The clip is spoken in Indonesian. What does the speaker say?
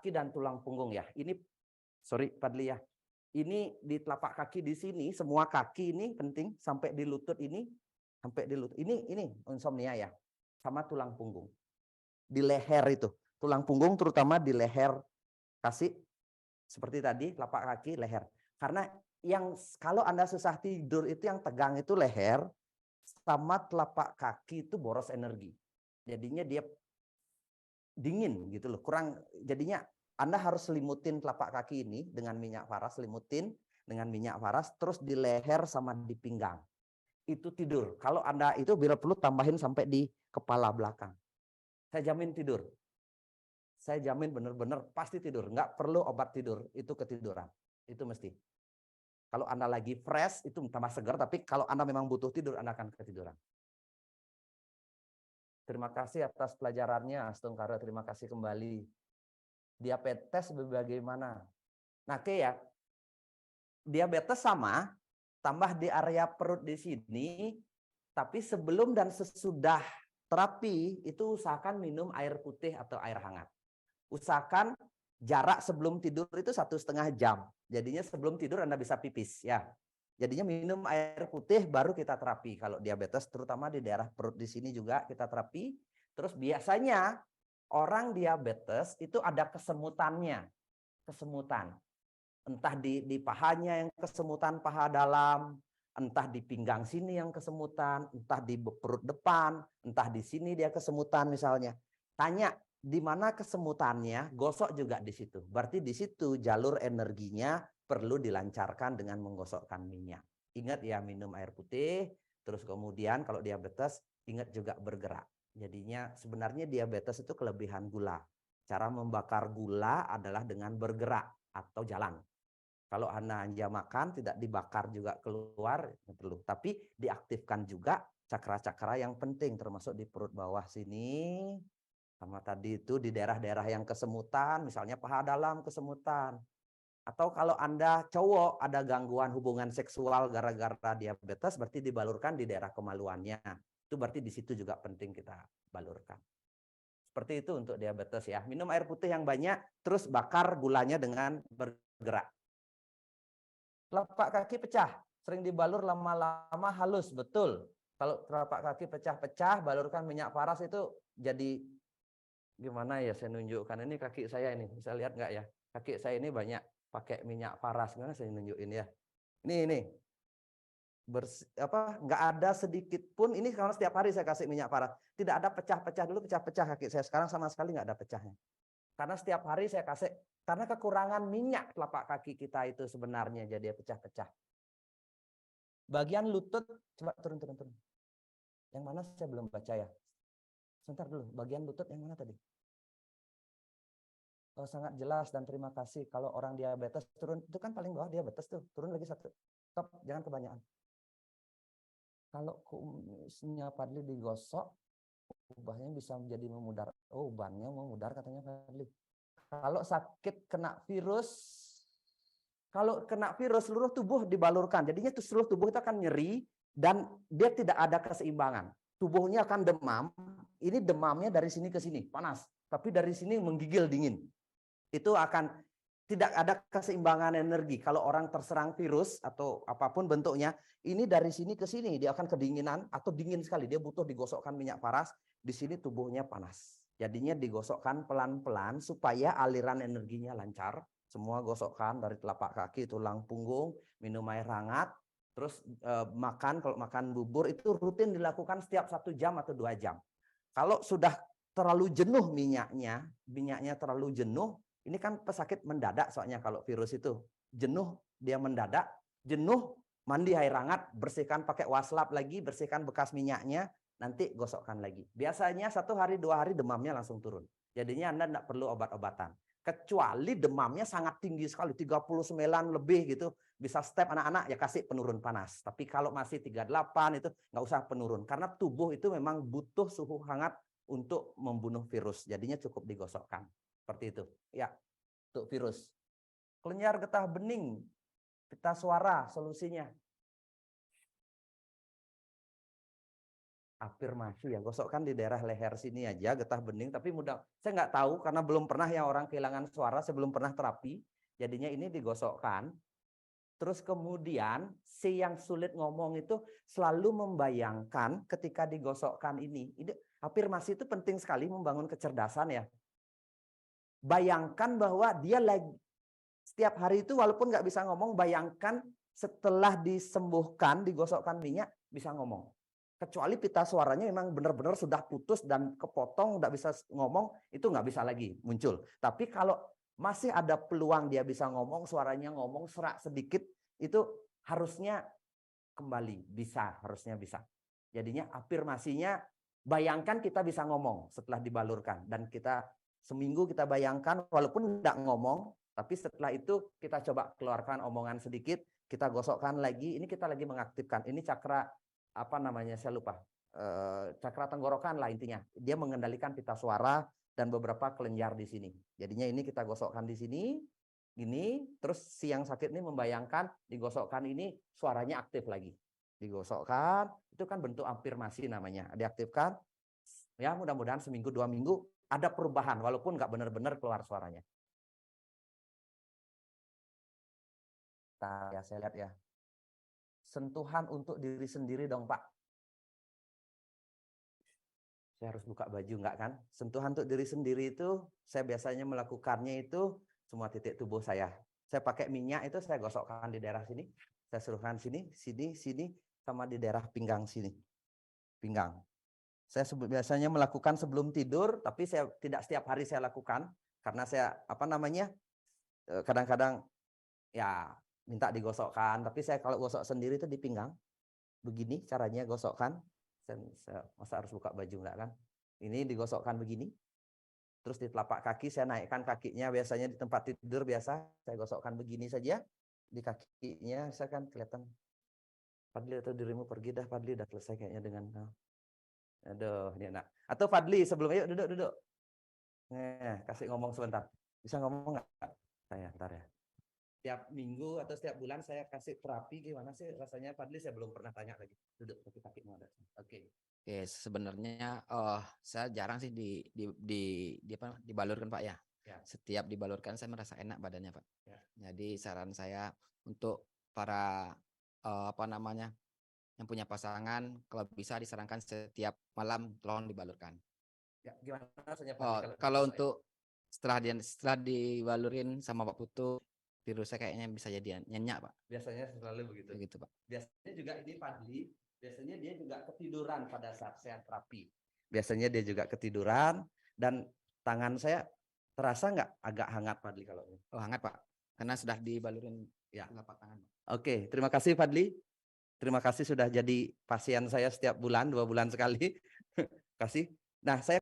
kaki dan tulang punggung ya. Ini sorry Padli ya. Ini di telapak kaki di sini, semua kaki ini penting sampai di lutut ini, sampai di lutut. Ini insomnia ya. Sama tulang punggung. Di leher itu. Tulang punggung terutama di leher, kasih seperti tadi telapak kaki, leher. Karena yang kalau Anda susah tidur itu yang tegang itu leher sama telapak kaki itu boros energi. Jadinya dia dingin gitu loh, kurang, jadinya Anda harus selimutin telapak kaki ini dengan minyak paras, selimutin dengan minyak paras, terus di leher sama di pinggang. Itu tidur. Kalau Anda itu bila perlu tambahin sampai di kepala belakang. Saya jamin tidur. Saya jamin benar-benar pasti tidur. Nggak perlu obat tidur, itu ketiduran. Itu mesti. Kalau Anda lagi fresh, itu tambah segar, tapi kalau Anda memang butuh tidur, Anda akan ketiduran. Terima kasih atas pelajarannya, Astungkara. Terima kasih kembali. Diabetes bagaimana? Nah, oke ya. Diabetes sama, tambah di area perut di sini, tapi sebelum dan sesudah terapi itu usahakan minum air putih atau air hangat. Usahakan jarak sebelum tidur itu 1,5 jam. Jadinya sebelum tidur Anda bisa pipis ya. Jadinya minum air putih baru kita terapi. Kalau diabetes terutama di daerah perut di sini juga kita terapi. Terus biasanya orang diabetes itu ada kesemutannya. Kesemutan. Entah di pahanya yang kesemutan, paha dalam, entah di pinggang sini yang kesemutan, entah di perut depan, entah di sini dia kesemutan misalnya. Tanya di mana kesemutannya, gosok juga di situ. Berarti di situ jalur energinya perlu dilancarkan dengan menggosokkan minyak. Ingat ya, minum air putih, terus kemudian kalau diabetes ingat juga bergerak. Jadinya sebenarnya diabetes itu kelebihan gula. Cara membakar gula adalah dengan bergerak atau jalan. Kalau Anda makan tidak dibakar juga keluar perlu, tapi diaktifkan juga cakra-cakra yang penting termasuk di perut bawah sini, sama tadi itu di daerah-daerah yang kesemutan, misalnya paha dalam kesemutan. Atau kalau Anda cowok ada gangguan hubungan seksual gara-gara diabetes, berarti dibalurkan di daerah kemaluannya. Itu berarti di situ juga penting kita balurkan. Seperti itu untuk diabetes ya. Minum air putih yang banyak, terus bakar gulanya dengan bergerak. Telapak kaki pecah, sering dibalur lama-lama halus, betul. Kalau telapak kaki pecah-pecah, balurkan minyak paras itu jadi gimana ya saya nunjukkan. Ini kaki saya ini, bisa lihat nggak ya? Kaki saya ini banyak pakai minyak paras. Gimana saya nunjukin ya? Ini. Nggak ada sedikit pun, ini karena setiap hari saya kasih minyak paras. Tidak ada pecah-pecah, dulu pecah-pecah kaki saya. Sekarang sama sekali nggak ada pecahnya. Karena setiap hari saya kasih, karena kekurangan minyak telapak kaki kita itu sebenarnya jadi pecah-pecah. Bagian lutut, coba turun. Yang mana saya belum baca ya. Sebentar dulu, bagian lutut yang mana tadi? Oh, sangat jelas dan terima kasih. Kalau orang diabetes turun, itu kan paling bawah diabetes tuh. Turun lagi satu. Stop, jangan kebanyakan. Kalau kumisnya Padli digosok, ubahnya bisa menjadi memudar. Oh, ubannya memudar katanya Padli. Kalau sakit kena virus, seluruh tubuh dibalurkan. Jadinya seluruh tubuh itu akan nyeri dan dia tidak ada keseimbangan. Tubuhnya akan demam. Ini demamnya dari sini ke sini, panas. Tapi dari sini menggigil dingin. Itu akan tidak ada keseimbangan energi. Kalau orang terserang virus atau apapun bentuknya, ini dari sini ke sini dia akan kedinginan atau dingin sekali. Dia butuh digosokkan minyak paras. Di sini tubuhnya panas. Jadinya digosokkan pelan-pelan supaya aliran energinya lancar. Semua gosokkan dari telapak kaki, tulang punggung, minum air hangat. Terus makan, kalau makan bubur itu rutin dilakukan setiap 1 jam atau 2 jam. Kalau sudah terlalu jenuh minyaknya terlalu jenuh, ini kan pesakit mendadak soalnya kalau virus itu. Jenuh, dia mendadak, jenuh, mandi air hangat, bersihkan pakai waslap lagi, bersihkan bekas minyaknya, nanti gosokkan lagi. Biasanya 1 hari 2 hari demamnya langsung turun. Jadinya Anda tidak perlu obat-obatan. Kecuali demamnya sangat tinggi sekali, 39 lebih gitu, bisa step anak-anak ya kasih penurun panas. Tapi kalau masih 38 itu nggak usah penurun. Karena tubuh itu memang butuh suhu hangat untuk membunuh virus. Jadinya cukup digosokkan. Seperti itu. Ya, untuk virus. Kelenjar getah bening, pita suara solusinya. Afirmasi ya, gosokkan di daerah leher sini aja, getah bening. Tapi mudah, saya nggak tahu karena belum pernah yang orang kehilangan suara, saya belum pernah terapi. Jadinya ini digosokkan. Terus kemudian si yang sulit ngomong itu selalu membayangkan ketika digosokkan ini. Afirmasi itu penting sekali membangun kecerdasan ya. Bayangkan bahwa dia lagi setiap hari itu walaupun nggak bisa ngomong, bayangkan setelah disembuhkan, digosokkan minyak bisa ngomong. Kecuali pita suaranya memang benar-benar sudah putus dan kepotong, nggak bisa ngomong, itu nggak bisa lagi muncul. Tapi kalau masih ada peluang dia bisa ngomong, suaranya ngomong serak sedikit, itu harusnya kembali, harusnya bisa. Jadinya afirmasinya, bayangkan kita bisa ngomong setelah dibalurkan. Dan kita seminggu kita bayangkan, walaupun nggak ngomong, tapi setelah itu kita coba keluarkan omongan sedikit, kita gosokkan lagi, ini kita lagi mengaktifkan. Ini cakra apa namanya saya lupa, cakra tenggorokan lah intinya. Dia mengendalikan pita suara dan beberapa kelenjar di sini. Jadinya ini kita gosokkan di sini, gini, terus si yang sakit ini membayangkan digosokkan ini suaranya aktif lagi. Digosokkan, itu kan bentuk afirmasi namanya. Diaktifkan, ya mudah-mudahan seminggu 2 minggu ada perubahan walaupun nggak benar-benar keluar suaranya. Nah, ya saya lihat ya. Sentuhan untuk diri sendiri dong Pak. Saya harus buka baju enggak kan? Sentuhan untuk diri sendiri itu saya biasanya melakukannya itu semua titik tubuh saya. Saya pakai minyak itu saya gosokkan di daerah sini. Saya suruhkan sini, sini, sini, sama di daerah pinggang sini. Pinggang. Saya biasanya melakukan sebelum tidur, tapi saya tidak setiap hari saya lakukan. Karena saya, kadang-kadang ya minta digosokkan. Tapi saya kalau gosok sendiri itu di pinggang. Begini caranya gosokkan. Saya masa harus buka baju enggak kan? Ini digosokkan begini. Terus di telapak kaki saya naikkan kakinya, biasanya di tempat tidur biasa saya gosokkan begini saja. Di kakinya saya kan kelihatan. Fadli atau dirimu pergi dah, Fadli udah selesai kayaknya dengan aduh, ini enak. Atau Fadli sebelumnya yuk duduk. Kasih ngomong sebentar. Bisa ngomong enggak? Saya ntar ya. Tiap minggu atau setiap bulan saya kasih terapi, gimana sih rasanya Fadli? Saya belum pernah tanya lagi. Duduk kaki mau ada. Oke. Oke, sebenarnya saya jarang sih dibalurkan Pak ya. Ya. Setiap dibalurkan saya merasa enak badannya Pak. Ya. Jadi saran saya untuk para yang punya pasangan, kalau bisa disarankan setiap malam tolong dibalurkan. Ya, gimana rasanya Fadli Kalau untuk setelah dibalurin sama Pak Putu, tidur saya kayaknya bisa jadi nyenyak Pak. Biasanya selalu begitu. Begitu Pak. Biasanya juga ini Fadli, biasanya dia juga ketiduran pada saat saya terapi. Biasanya dia juga ketiduran dan tangan saya terasa nggak agak hangat Fadli kalau ini? Oh hangat Pak, karena sudah dibalurin ya telapak tangan. Oke, terima kasih Fadli. Terima kasih sudah jadi pasien saya setiap bulan, 2 bulan sekali. Kasih. Nah, saya